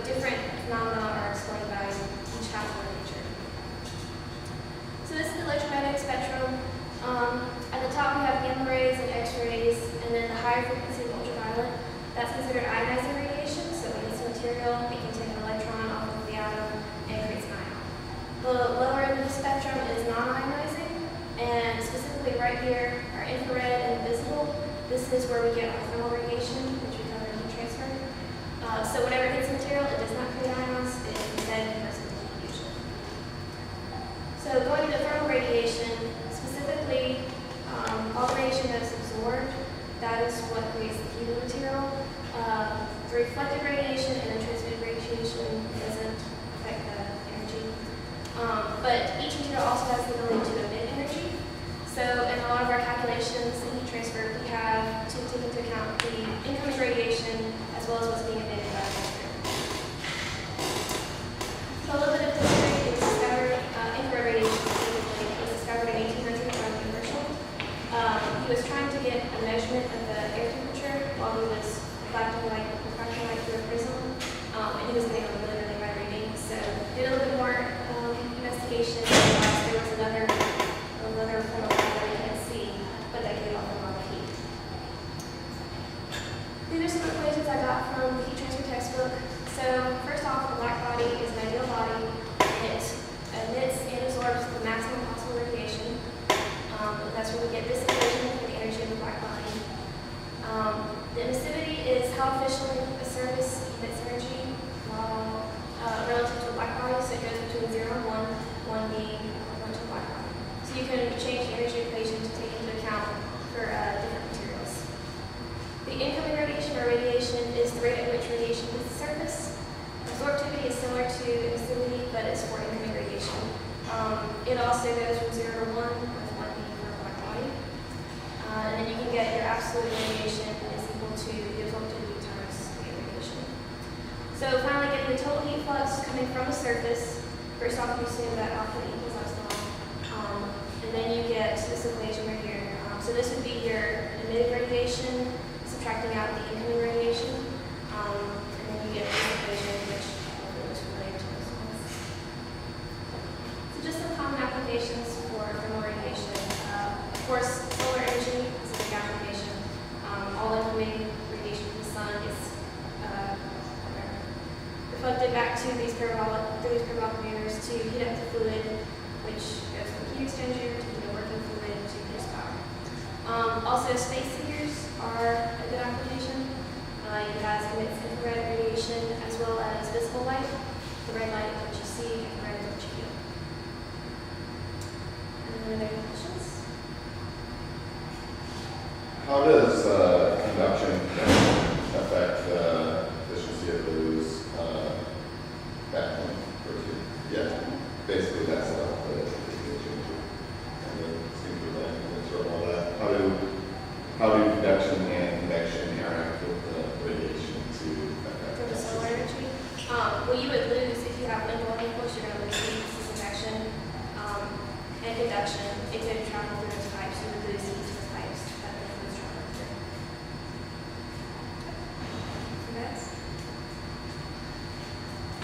different phenomena are explained by each half of nature. So this is the electromagnetic spectrum. At the top we have gamma rays and X-rays, and then the higher frequency of ultraviolet. That's considered ionizing radiation, so when it's a material, it can take an electron off of the atom and creates an ion. The lower end of the spectrum is non-ionizing, and specifically right here are infrared and visible. This is where we get our thermal radiation, which we cover in heat transfer. So whenever it hits the material, it does not create ions, it instead converts into heat fusion. So going to thermal radiation, specifically all the radiation that is absorbed, that is what creates the heat of the material. The reflected radiation and the transmitted radiation doesn't affect the energy. But each material also has the ability to emit energy. So in a lot of our calculations in heat transfer, we have to take into account the incoming radiation as well as what's being emitted by the material. So a little bit of history. It was discovered, infrared radiation specifically, was discovered in 1800 by William Herschel. He was trying to get a measurement of the air temperature while he was refracting light through a prism, and he was getting a really, really high reading. So did a little bit more investigation. There was another form of light that we can't see, but that gave off a lot of heat. These are some equations I got from the heat transfer textbook. So first off, a black body is an ideal body. It emits and absorbs the maximum possible radiation. That's where we get this equation for the energy of the black body. The emissivity is how efficiently a surface emits energy while relative to a black body. So it goes between 0 and 1 being equivalent to a black body. So you can change the energy equation to take into account for different materials. The incoming radiation or radiation is the rate at which radiation hits the surface. Absorptivity is similar to emissivity, but it's for incoming radiation. It also goes from 0 to 1, with 1 being for a black body. And then you can get your absolute radiation is equal to the absorptivity times the radiation. So finally, getting the total heat flux coming from the surface. First off, we assume that alpha equals epsilon. And then you get this equation right here. So this would be your emitted radiation, subtracting out the incoming radiation. And then you get this equation, which is related to this one. So just some common applications for thermal radiation. Of course, solar energy is a big application. All incoming radiation from the sun is reflected back to these parabolic mirrors to heat up the fluid, which goes from heat exchanger to the working fluid to produce power. Also, space heaters are a good application. It has emits infrared radiation as well as visible light. The red light is what you see, and the red is what you feel. Are there any questions? How does conduction affect the efficiency of those backplane? Yeah, basically that's the all that. How do conduction and convection interact with the radiation to affect For the solar energy? Well, you would lose if you have wind blowing force, you're going to lose heat, convection, and conduction. It could travel through